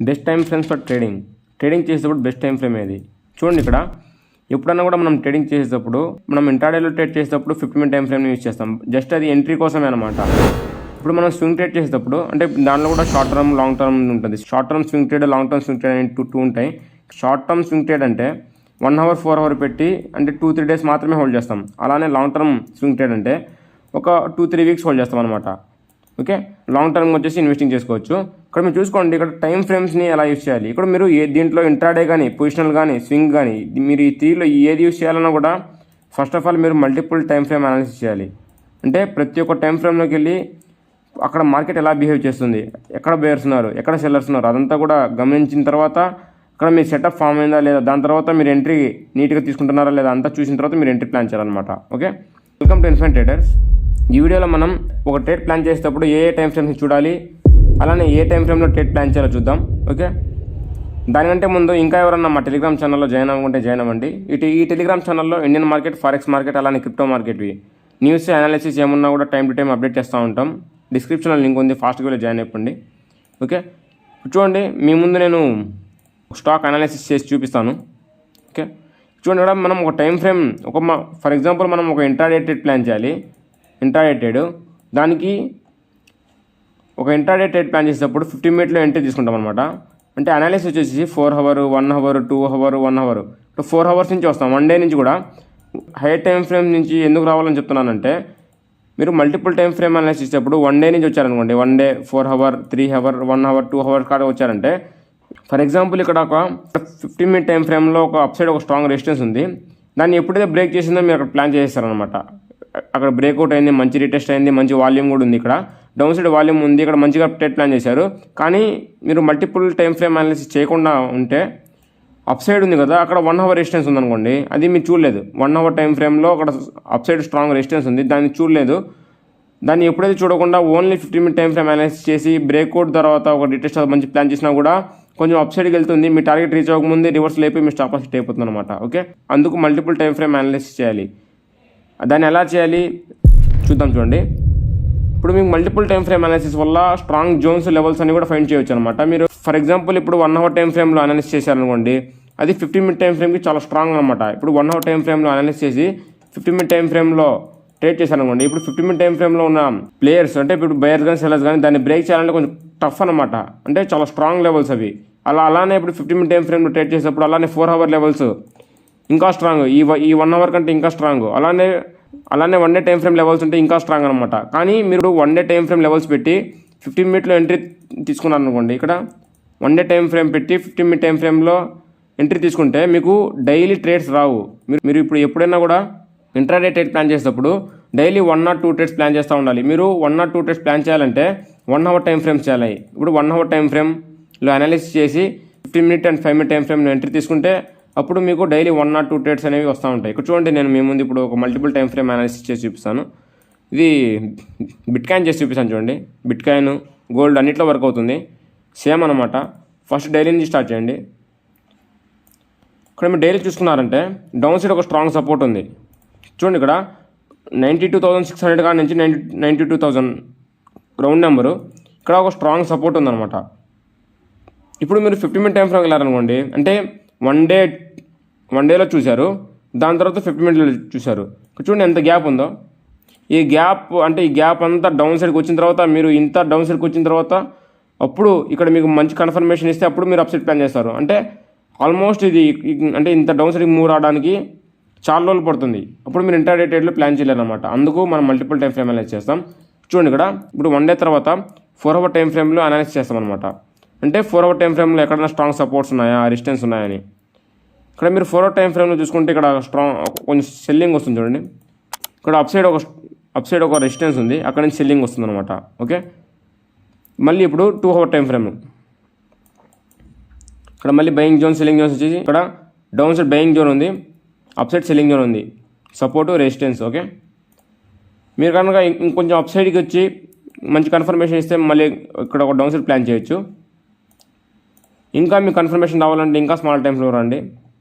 Best time frames for trading చేసేటప్పుడు best time frame ఏది చూడండి. ఇక్కడ ఎప్పుడన్నా కూడా మనం ట్రేడింగ్ చేసేటప్పుడు మనం ఇంట్రాడేలో ట్రేడ్ చేసేటప్పుడు 50 మినిట్ టైం ఫ్రేమ్ని యూజ్ చేస్తాం. జస్ట్ అది ఎంట్రీ కోసమే అనమాట. ఇప్పుడు మనం స్వింగ్ ట్రేడ్ చేసేటప్పుడు అంటే దానిలో కూడా షార్ట్ టర్మ్ లాంగ్ టర్మ్ ఉంటుంది. Short term swing trade, long term swing trade అని టూ ఉంటాయి. షార్ట్ టర్మ్ స్వింగ్ ట్రేడ్ అంటే 1 అవర్ 4 అవర్ పెట్టి అంటే 2-3 డేస్ మాత్రమే హోల్డ్ చేస్తాం. అలానే లాంగ్ టర్మ్ స్వింగ్ ట్రేడ్ అంటే ఒక 2-3 వీక్స్ హోల్డ్ చేస్తాం అనమాట. ఓకే, లాంగ్ టర్మ్ వచ్చేసి ఇన్వెస్టింగ్ చేసుకోవచ్చు. ఇక్కడ మీరు చూసుకోండి, ఇక్కడ టైం ఫ్రేమ్స్ని ఎలా యూజ్ చేయాలి. ఇక్కడ మీరు దీంట్లో ఇంట్రాడే కానీ, పొజిషనల్ కానీ, స్వింగ్ కానీ, మీరు ఈ త్రీలో ఏది యూజ్ చేయాలన్నా కూడా ఫస్ట్ ఆఫ్ ఆల్ మీరు మల్టిపుల్ టైం ఫ్రేమ్ అనాలిసిస్ చేయాలి. అంటే ప్రతి ఒక్క టైం ఫ్రేమ్లోకి వెళ్ళి అక్కడ మార్కెట్ ఎలా బిహేవ్ చేస్తుంది, ఎక్కడ బేయర్స్ ఉన్నారు, ఎక్కడ సెల్లర్స్ ఉన్నారు, అదంతా కూడా గమనించిన తర్వాత అక్కడ మీ సెటప్ ఫామ్ అయిందా లేదా, దాని తర్వాత మీరు ఎంట్రీ నీట్గా తీసుకుంటున్నారా లేదా అంతా చూసిన తర్వాత మీరు ఎంట్రీ ప్లాన్ చేయాలన్నమాట. Okay, welcome to infinite traders. ఈ వీడియోలో మనం ఒక ట్రేడ్ ప్లాన్ చేసేటప్పుడు ఏ టైం ఫ్రేమ్స్ చూడాలి, అలానే ఏ టైం ఫ్రేమ్లో ట్రేడ్ ప్లాన్ చేయాలో చూద్దాం. ఓకే, దానికంటే ముందు ఇంకా ఎవరన్నా మా టెలిగ్రామ్ ఛానల్లో జాయిన్ అవ్వకుంటే జాయిన్ అవ్వండి. ఈ టెలిగ్రామ్ ఛానల్లో ఇండియన్ మార్కెట్, ఫారెక్స్ మార్కెట్, అలానే క్రిప్టో మార్కెట్వి న్యూస్, అనాలిసిస్ ఏమున్నా కూడా టైం టు టైం అప్డేట్ చేస్తూ ఉంటాం. డిస్క్రిప్షన్లో లింక్ ఉంది, ఫాస్ట్గా వెళ్ళి జాయిన్ అయిపోండి. ఓకే, చూడండి, మీ ముందు నేను స్టాక్ అనాలిసిస్ చేసి చూపిస్తాను. ఓకే, చూడండి, ఇక్కడ మనం ఒక టైం ఫ్రేమ్ ఫర్ ఎగ్జాంపుల్ మనం ఒక ఇంట్రాడే ట్రేడ్ ప్లాన్ చేయాలి. ఇంట్రాడే ట్రేడ్, దానికి ఒక ఇంట్రాడే ట్రేడ్ ప్లాన్ చేసేటప్పుడు 50 మినిట్లో ఎంట్రీ తీసుకుంటాం అనమాట. అంటే అనాలిసిస్ వచ్చేసి 4 hour, 1 hour, 2 hour, 1 hour, 4 hours నుంచి వస్తాం. 1 డే నుంచి కూడా హై టైం ఫ్రేమ్ నుంచి ఎందుకు రావాలని చెప్తున్నానంటే, మీరు మల్టిపుల్ టైం ఫ్రేమ్ అనాలిసిస్ చేసేటప్పుడు 1 డే నుంచి వచ్చారనుకోండి, 1 day 4 hour, 3 hour, 1 hour, 2 hour కాడ వచ్చారంటే, ఫర్ ఎగ్జాంపుల్ ఇక్కడ ఒక 50 మినిట్ టైం ఫ్రేమ్లో ఒక అప్ సైడ్ ఒక స్ట్రాంగ్ రెసిస్టెన్స్ ఉంది. దాన్ని ఎప్పుడైతే బ్రేక్ చేసిందో మీరు అక్కడ ప్లాన్ చేసేస్తారనమాట. అక్కడ బ్రేక్అవుట్ అయింది, మంచి రీటెస్ట్ అయింది, మంచి వాల్యూమ్ కూడా ఉంది, ఇక్కడ డౌన్ సైడ్ వాల్యూమ్ ఉంది, ఇక్కడ మంచిగా ట్రేడ్ ప్లాన్ చేశారు. కానీ మీరు మల్టిపుల్ టైం ఫ్రేమ్ అనాలిసిస్ చేయకుండా ఉంటే అప్ సైడ్ ఉంది కదా, అక్కడ 1 అవర్ రెసిస్టెన్స్ ఉందనుకోండి, అది మీరు చూడలేదు. 1 అవర్ టైం ఫ్రేమ్లో అక్కడ అప్ సైడ్ స్ట్రాంగ్ రెసిస్టెన్స్ ఉంది, దాన్ని చూడలేదు. దాన్ని ఎప్పుడైతే చూడకుండా only 50 minute time frame analysis చేసి బ్రేక్అవుట్ తర్వాత ఒక రీటెస్ట్ మంచి ప్లాన్ చేసినా కూడా కొంచెం అప్ సైడ్కి వెళ్తుంది, మీ టార్గెట్ రీచ్ అవ్వకముందే రివర్స్ లేపి మీ స్టాప్ లాస్ హిట్ అయిపోతుంది అనమాట. ఓకే, అందుకు మల్టిపుల్ టైం ఫ్రేమ్ అనాలిసిస్ చేయాలి. దాన్ని ఎలా చేయాలి చూద్దాం. చూడండి, ఇప్పుడు మీకు మల్టిపుల్ టైం ఫ్రేమ్ అనాలిసిస్ వల్ల స్ట్రాంగ్ జోన్స్, లెవెల్స్ అని కూడా ఫైండ్ చేయొచ్చు అనమాట. మీరు ఫర్ ఎగ్జాంపుల్ ఇప్పుడు 1 అవర్ టైం ఫ్రేమ్లో అనాలిసిస్ చేశారనుకోండి, అది 50 మినిట్ టైం ఫ్రేమ్కి చాలా స్ట్రాంగ్ అనమాట. ఇప్పుడు 1 అవర్ టైం ఫ్రేమ్లో అనాలిసిస్ చేసి 50 మినిట్ టైం ఫ్రేమ్లో ట్రేడ్ చేశారనుకోండి, ఇప్పుడు 50 మినిట్ టైం ఫ్రేమ్లో ఉన్న ప్లేయర్స్ అంటే ఇప్పుడు బయర్స్ కానీ సెల్లర్స్ కానీ దాన్ని బ్రేక్ చేయాలంటే కొంచెం టఫ్ అనమాట. అంటే చాలా స్ట్రాంగ్ లెవెల్స్ అవి. అలానే ఇప్పుడు 50 మినిట్ టైం ఫ్రేమ్లో ట్రేడ్ చేసేటప్పుడు అలానే 4 అవర్ లెవెల్స్ ఇంకా స్ట్రాంగ్, ఈ 1 అవర్ కంటే ఇంకా స్ట్రాంగ్, అలానే 1 డే టైం ఫ్రేమ్ లెవెల్స్ ఉంటే ఇంకా స్ట్రాంగ్ అనమాట. కానీ మీరు 1 డే టైం ఫ్రేమ్ లెవెల్స్ పెట్టి 50 మినిట్లో ఎంట్రీ తీసుకున్నారు అనుకోండి, ఇక్కడ 1 డే టైం ఫ్రేమ్ పెట్టి 50 మినిట్ టైం ఫ్రేమ్లో ఎంట్రీ తీసుకుంటే మీకు డైలీ ట్రేడ్స్ రావు. మీరు ఇప్పుడు ఎప్పుడైనా కూడా ఇంట్రాడే ట్రేడ్ ప్లాన్ చేసేటప్పుడు డైలీ 1 or 2 ట్రేడ్స్ ప్లాన్ చేస్తూ ఉండాలి. మీరు 1 or 2 ట్రేడ్స్ ప్లాన్ చేయాలంటే 1 అవర్ టైం ఫ్రేమ్స్ చేయాలి. ఇప్పుడు 1 అవర్ టైం ఫ్రేమ్లో అనాలిసిస్ చేసి 50 మినిట్ అండ్ 5 మినిట్ టైం ఫ్రేమ్లో ఎంట్రీ తీసుకుంటే అప్పుడు మీకు డైలీ 1 or 2 ట్రేడ్స్ అనేవి వస్తూ ఉంటాయి. ఇక్కడ చూడండి, నేను మీ ముందు ఇప్పుడు ఒక మల్టిపుల్ టైం ఫ్రేమ్ అనాలిసిస్ చేసి చూపిస్తాను. ఇది బిట్కాయిన్ చేసి చూపిస్తాను. చూడండి, బిట్కాయిన్, గోల్డ్ అన్నిట్లో వర్క్ అవుతుంది, సేమ్ అనమాట. ఫస్ట్ డైలీ నుంచి స్టార్ట్ చేయండి. ఇక్కడ మీరు డైలీ చూసుకున్నారంటే డౌన్ సైడ్ ఒక స్ట్రాంగ్ సపోర్ట్ ఉంది. చూడండి, ఇక్కడ 92,600 కాడ నుంచి 92,000 రౌండ్ నెంబరు, ఇక్కడ ఒక స్ట్రాంగ్ సపోర్ట్ ఉందన్నమాట. ఇప్పుడు మీరు 50 మినిట్ టైం ఫ్రేమ్ వెళ్ళారనుకోండి, అంటే 1 డేలో చూశారు, దాని తర్వాత 50 మినిట్లో చూశారు. చూడండి ఎంత గ్యాప్ ఉందో. ఈ గ్యాప్ అంతా డౌన్ సైడ్కి వచ్చిన తర్వాత, మీరు ఇంత డౌన్ సైడ్కి వచ్చిన తర్వాత అప్పుడు ఇక్కడ మీకు మంచి కన్ఫర్మేషన్ ఇస్తే అప్పుడు మీరు అప్సైడ్ ప్లాన్ చేస్తారు. అంటే ఆల్మోస్ట్ ఇది అంటే ఇంత డౌన్ సైడ్కి మూవ్ రావడానికి చాలా రోజులు పడుతుంది. అప్పుడు మీరు ఇంట్రాడే ట్రేడ్లో ప్లాన్ చేయలేరు అనమాట. అందుకు మనం మల్టిపుల్ టైం ఫ్రేమ్ అనాలిసిస్ చేస్తాం. చూడండి, ఇక్కడ ఇప్పుడు 1 డే తర్వాత 4 అవర్ టైం ఫ్రేమ్లో అనాలిసిస్ చేస్తాం అనమాట. అంటే 4 అవర్ టైం ఫ్రేమ్లో ఎక్కడైనా స్ట్రాంగ్ సపోర్ట్స్ ఉన్నాయా, రెసిస్టెన్స్ ఉన్నాయని. ఇక్కడ మీరు 4 అవర్ టైం ఫ్రేమ్లో చూసుకుంటే ఇక్కడ స్ట్రాంగ్ కొంచెం సెల్లింగ్ వస్తుంది. చూడండి, ఇక్కడ అప్ సైడ్ ఒక రెసిస్టెన్స్ ఉంది, అక్కడ నుంచి సెల్లింగ్ వస్తుంది అనమాట. ఓకే, మళ్ళీ ఇప్పుడు 2 అవర్ టైం ఫ్రేమ్, ఇక్కడ మళ్ళీ బయింగ్ జోన్, సెల్లింగ్ జోన్స్ వచ్చేసి ఇక్కడ డౌన్ సైడ్ బయింగ్ జోన్ ఉంది, అప్ సైడ్ సెల్లింగ్ జోన్ ఉంది, సపోర్టు, రెసిస్టెన్స్. ఓకే, మీరు కనుక ఇంకొంచెం అప్ సైడ్కి వచ్చి మంచి కన్ఫర్మేషన్ ఇస్తే మళ్ళీ ఇక్కడ ఒక డౌన్ సైడ్ ప్లాన్ చేయొచ్చు. ఇంకా మీకు కన్ఫర్మేషన్ రావాలంటే ఇంకా స్మాల్ టైం ఫ్రేమ్ రండి.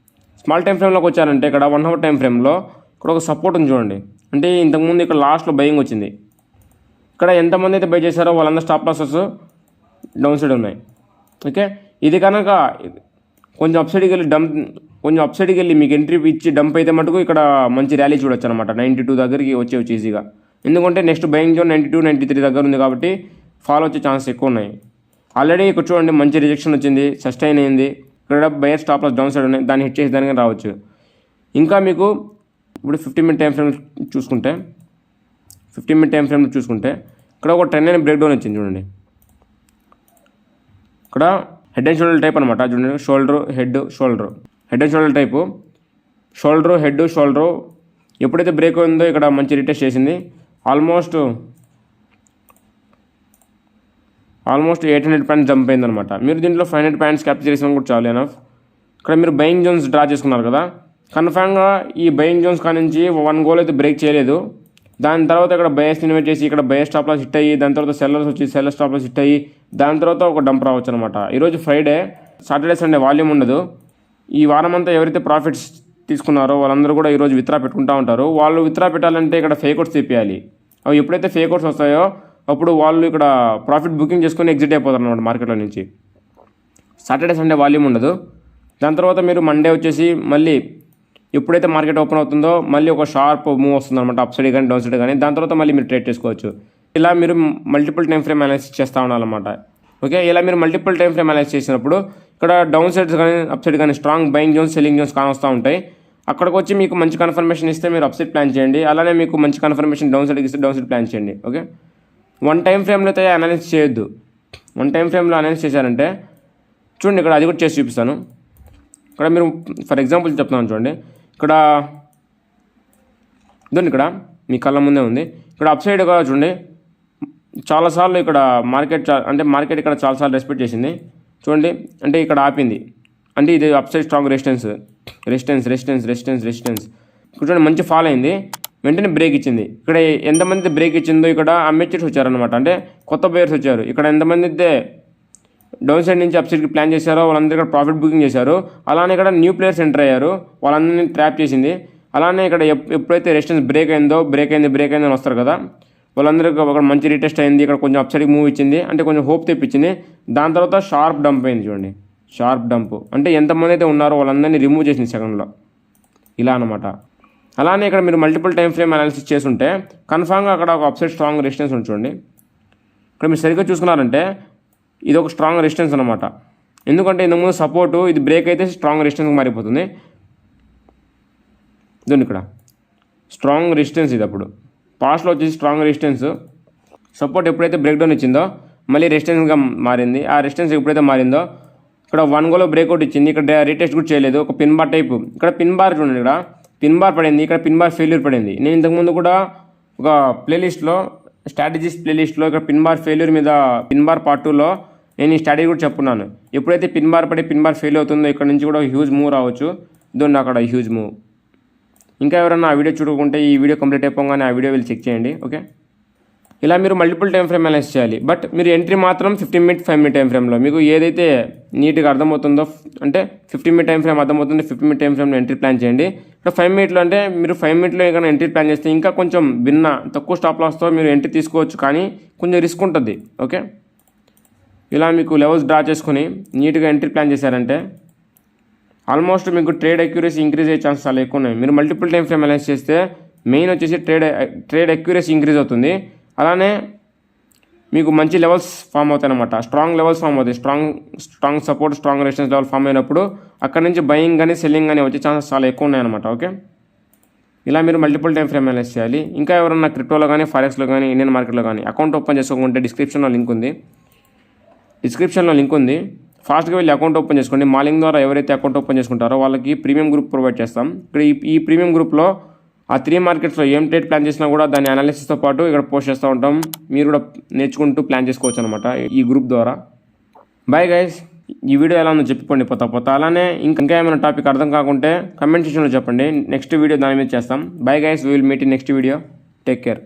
స్మాల్ టైం ఫ్రేమ్లోకి వచ్చారంటే ఇక్కడ 1 అవర్ టైం ఫ్రేమ్లో ఇక్కడ ఒక సపోర్ట్ ఉంది. చూడండి, అంటే ఇంతకుముందు ఇక్కడ లాస్ట్లో బయింగ్ వచ్చింది. ఇక్కడ ఎంతమంది అయితే బై చేశారో వాళ్ళందరూ స్టాప్ లాసెస్ డౌన్ సైడ్ ఉన్నాయి. ఓకే, ఇది కనుక కొంచెం అప్సైడ్కి వెళ్ళి మీకు ఎంట్రీ ఇచ్చి డంప్ అయితే మటుకు ఇక్కడ మంచి ర్యాలీ చూడొచ్చు అనమాట. 92 దగ్గరికి వచ్చేవచ్చు ఈజీగా. ఎందుకంటే నెక్స్ట్ బయింగ్ జోన్ 92, 93 దగ్గర ఉంది కాబట్టి ఫాలో వచ్చే ఛాన్సెస్ ఎక్కువ ఉన్నాయి. ఆల్రెడీ ఇక్కడ చూడండి మంచి రిజెక్షన్ వచ్చింది, సస్టైన్ అయింది. ఇక్కడ buyer stop loss down side ఉన్నాయి, దాన్ని హిట్ చేసి దానికి రావచ్చు. ఇంకా మీకు ఇప్పుడు 15 మినిట్ టైం ఫ్రేమ్ చూసుకుంటే ఇక్కడ ఒక ట్రెండ్ అయిన బ్రేక్ డౌన్ వచ్చింది చూడండి. ఇక్కడ హెడ్ అండ్ షోల్డర్ టైప్ అనమాట. చూడండి shoulder head and shoulder type, head shoulder ఎప్పుడైతే బ్రేక్ అయిందో ఇక్కడ మంచి రిటెస్ట్ చేసింది. ఆల్మోస్ట్ 800 పాయింట్స్ జంప్ అయిందనమాట. మీరు దీంట్లో 500 పాయింట్స్ క్యాప్చర్ చేసిన కూడా చాలు ఎనఫ్. ఇక్కడ మీరు బయింగ్ జోన్స్ డ్రా చేసుకున్నారు కదా, కన్ఫామ్గా ఈ బయింగ్ జోన్స్ కానించి 1 గోల్ అయితే బ్రేక్ చేయలేదు. దాని తర్వాత ఇక్కడ బయర్స్ ఇన్వైట్ చేసి ఇక్కడ బయర్ స్టాప్ లాస్ హిట్ అయ్యి, దాని తర్వాత సెల్లర్స్ వచ్చి సెల్లర్ స్టాప్ లాస్ హిట్ అయ్యి, దాని తర్వాత ఒక డంప్ రావచ్చు అనమాట. ఈరోజు ఫ్రైడే, సాటర్డే సండే వాల్యూమ్ ఉండదు. ఈ వారం అంతా ఎవరైతే ప్రాఫిట్స్ తీసుకున్నారో వాళ్ళందరూ కూడా ఈరోజు విత్డ్రా పెట్టుకుంటూ ఉంటారు. వాళ్ళు విత్డ్రా పెట్టాలంటే ఇక్కడ ఫేక్ అవుట్స్ తెప్పియాలి. అవి ఎప్పుడైతే ఫేక్ అవుట్స్ వస్తాయో అప్పుడు వాళ్ళు ఇక్కడ ప్రాఫిట్ బుకింగ్ చేసుకొని ఎగ్జిట్ అయిపోతారు అనమాట మార్కెట్లో నుంచి. సాటర్డే సండే వాల్యూమ్ ఉండదు. దాని తర్వాత మీరు మండే వచ్చేసి మళ్ళీ ఎప్పుడైతే మార్కెట్ ఓపెన్ అవుతుందో మళ్ళీ ఒక షార్ప్ మూవ్ వస్తుంది అనమాట, అప్ సైడ్ కానీ డౌన్ సైడ్ కానీ. దాని తర్వాత మళ్ళీ మీరు ట్రేడ్ చేసుకోవచ్చు. ఇలా మీరు మల్టిపుల్ టైం ఫ్రేమ్ అనాలిసిస్ చేస్తూ ఉండాలన్నమాట. ఓకే, ఇలా మీరు మల్టిపుల్ టైం ఫ్రేమ్ అనాలిసిస్ చేసినప్పుడు ఇక్కడ డౌన్ సైడ్స్ కానీ అప్ సైడ్ కానీ strong buying zones, selling zones కానొస్తూ ఉంటాయి. అక్కడికి వచ్చి మీకు మంచి కన్ఫర్మేషన్ ఇస్తే మీరు అప్ సైడ్ ప్లాన్ చేయండి. అలానే మీకు మంచి కన్ఫర్మేషన్ డౌన్ సైడ్కి ఇస్తే డౌన్ సైడ్ ప్లాన్ చేయండి. ఓకే, 1 టైం ఫ్రేమ్లో అయితే అనాలిసిస్ చేయొద్దు. 1 టైం ఫ్రేమ్లో అనాలిసిస్ చేశారంటే చూడండి, ఇక్కడ అది కూడా చేసి చూపిస్తాను. ఇక్కడ మీరు ఫర్ ఎగ్జాంపుల్ చెప్తున్నాను చూడండి. ఇక్కడ ఇదండి, ఇక్కడ మీ కళ్ళ ముందే ఉంది. ఇక్కడ అప్ సైడ్ కూడా చూడండి, చాలాసార్లు ఇక్కడ మార్కెట్ ఇక్కడ చాలాసార్లు రెస్పెక్ట్ చేసింది చూడండి. అంటే ఇక్కడ ఆపింది, అంటే ఇది అప్ సైడ్ స్ట్రాంగ్ రెసిస్టెన్స్. చూడండి మంచి ఫాల్ అయింది, వెంటనే బ్రేక్ ఇచ్చింది. ఇక్కడ ఎంతమంది బ్రేక్ ఇచ్చిందో ఇక్కడ అమ్మెచర్స్ వచ్చారనమాట, అంటే కొత్త ప్లేయర్స్ వచ్చారు. ఇక్కడ ఎంతమంది అయితే డౌన్ సైడ్ నుంచి అప్ సైడ్కి ప్లాన్ చేశారో వాళ్ళందరూ ఇక్కడ ప్రాఫిట్ బుకింగ్ చేశారు. అలానే ఇక్కడ న్యూ ప్లేయర్స్ ఎంటర్ అయ్యారు, వాళ్ళందరినీ ట్రాప్ చేసింది. అలానే ఇక్కడ ఎప్పుడైతే రెసిస్టెన్స్ బ్రేక్ అయింది అని వస్తారు కదా, వాళ్ళందరికీ ఒక మంచి రీటెస్ట్ అయింది. ఇక్కడ కొంచెం అప్ సైడ్కి మూవ్ ఇచ్చింది, అంటే కొంచెం హోప్ తెప్పించింది. దాని తర్వాత షార్ప్ డంప్ అయింది చూడండి. షార్ప్ డంప్ అంటే ఎంతమంది అయితే ఉన్నారో వాళ్ళందరినీ రిమూవ్ చేసింది సెకండ్లో, ఇలా అనమాట. అలానే ఇక్కడ మీరు మల్టిపుల్ టైం ఫ్రేమ్ అనాలిసిస్ చేస్తుంటే కన్ఫామ్గా అక్కడ ఒక అప్ సైడ్ స్ట్రాంగ్ రెసిస్టెన్స్ ఉంది చూడండి. ఇక్కడ మీరు సరిగ్గా చూసుకున్నారంటే ఇది ఒక స్ట్రాంగ్ రెసిస్టెన్స్ అనమాట. ఎందుకంటే ఇంతకుముందు సపోర్టు, ఇది బ్రేక్ అయితే స్ట్రాంగ్ రెసిస్టెన్స్కి మారిపోతుంది. ఇదండి ఇక్కడ స్ట్రాంగ్ రెసిస్టెన్స్. ఇది అప్పుడు పాస్ట్లో వచ్చేసి స్ట్రాంగ్ రెసిస్టెన్స్, సపోర్ట్ ఎప్పుడైతే బ్రేక్ డౌన్ ఇచ్చిందో మళ్ళీ రెసిస్టెన్స్గా మారింది. ఆ రెసిస్టెన్స్ ఎప్పుడైతే మారిందో ఇక్కడ 1 గోలో బ్రేక్అవుట్ ఇచ్చింది. ఇక్కడ రీటెస్ట్ కూడా చేయలేదు, ఒక పిన్ బార్ టైపు. ఇక్కడ పిన్ బార్ చూడండి, ఇక్కడ పిన్ బార్ పడింది, ఇక్కడ పిన్ బార్ ఫెయిల్యూర్ పడింది. నేను ఇంతకుముందు కూడా ఒక ప్లేలిస్ట్లో, స్ట్రాటజీస్ ప్లేలిస్ట్లో ఇక్కడ పిన్ బార్ ఫెయిల్యూర్ మీద, పిన్ బార్ పార్ట్ 2లో నేను ఈ స్ట్రాటజీ కూడా చెప్పున్నాను. ఎప్పుడైతే పిన్ బార్ పడి పిన్ బార్ ఫెయిల్ అవుతుందో ఇక్కడ నుంచి కూడా హ్యూజ్ మూవ్ రావచ్చు. ఇదండి అక్కడ హ్యూజ్ మూవ్. ఇంకా ఎవరైనా ఆ వీడియో చూడకుంటే ఈ వీడియో కంప్లీట్ అయిపోగానే ఆ వీడియో వెళ్ళి చెక్ చేయండి. ఓకే, ఇలా మీరు మల్టిపుల్ టైం ఫ్రేమ్ అనాలిసిస్ చేయాలి. బట్ మీరు ఎంట్రీ మాత్రం 15 మినిట్ 5 మినిట్ టైం ఫ్రేమ్లో మీకు ఏదైతే నీట్గా అర్థమవుతుందో, అంటే 15 మినిట్ టైం ఫ్రేమ్ అర్థమవుతుంది, 15 మినిట్ టైం ఫ్రేమ్లో ఎంట్రీ ప్లాన్ చేయండి. ఇక్కడ 5 మినిట్లో అంటే మీరు 5 మినిట్లో ఏదైనా ఎంట్రీ ప్లాన్ చేస్తే ఇంకా కొంచెం తక్కువ స్టాప్ లాస్తో మీరు ఎంట్రీ తీసుకోవచ్చు, కానీ కొంచెం రిస్క్ ఉంటుంది. ఓకే, ఇలా మీకు లెవెల్స్ డ్రా చేసుకొని నీట్గా ఎంట్రీ ప్లాన్ చేశారంటే ఆల్మోస్ట్ మీకు ట్రేడ్ అక్యూరసీ ఇంక్రీజ్ అయ్యే ఛాన్సెస్ చాలా ఎక్కువ ఉన్నాయి. మీరు మల్టిపుల్ టైం ఫ్రేమ్ అనాలిసిస్ చేస్తే మెయిన్ వచ్చేసి ట్రేడ్ అక్యూరసీ ఇంక్రీజ్ అవుతుంది. అలానే మీకు మంచి లెవెల్స్ ఫామ్ అవుతాయి అనమాట, స్ట్రాంగ్ లెవెల్స్ ఫామ్ అవుతాయి. Strong support, strong resistance level form అయినప్పుడు అక్కడ నుంచి బయింగ్ కానీ సెల్లింగ్ కానీ వచ్చే ఛాన్సెస్ చాలా ఎక్కువ ఉన్నాయన్నమాట. ఓకే, ఇలా మీరు మల్టిపుల్ టైం ఫ్రేమ్ అనాలిసిస్ చేయాలి. ఇంకా ఎవరన్నా క్రిప్టోలో కానీ, ఫారెక్స్లో కానీ, ఇండియన్ మార్కెట్లో కానీ అకౌంట్ ఓపెన్ చేసుకోకుంటే డిస్క్రిప్షన్లో లింక్ ఉంది. ఫాస్ట్గా వెళ్ళి అకౌంట్ ఓపెన్ చేసుకోండి. మా లింక్ ద్వారా ఎవరైతే అకౌంట్ ఓపెన్ చేసుకుంటారో వాళ్ళకి ప్రీమియం గ్రూప్ ప్రొవైడ్ చేస్తాం. ఇక్కడ ఈ ప్రీమియం గ్రూప్లో ఆ 3 మార్కెట్స్లో ఏం ట్రేడ్ ప్లాన్ చేసినా కూడా దాని అనాలిసిస్తో పాటు ఇక్కడ పోస్ట్ చేస్తూ ఉంటాం. మీరు కూడా నేర్చుకుంటూ ప్లాన్ చేసుకోవచ్చు అనమాట ఈ గ్రూప్ ద్వారా. బాయ్ గైస్, ఈ వీడియో ఎలా ఉందో చెప్పండి పోతా. అలానే ఇంకా ఏమైనా టాపిక్ అర్థం కాకుంటే కమెంట్ సెక్షన్లో చెప్పండి, నెక్స్ట్ వీడియో దాని మీద చేస్తాం. Bye guys, we will meet in next video. Take care.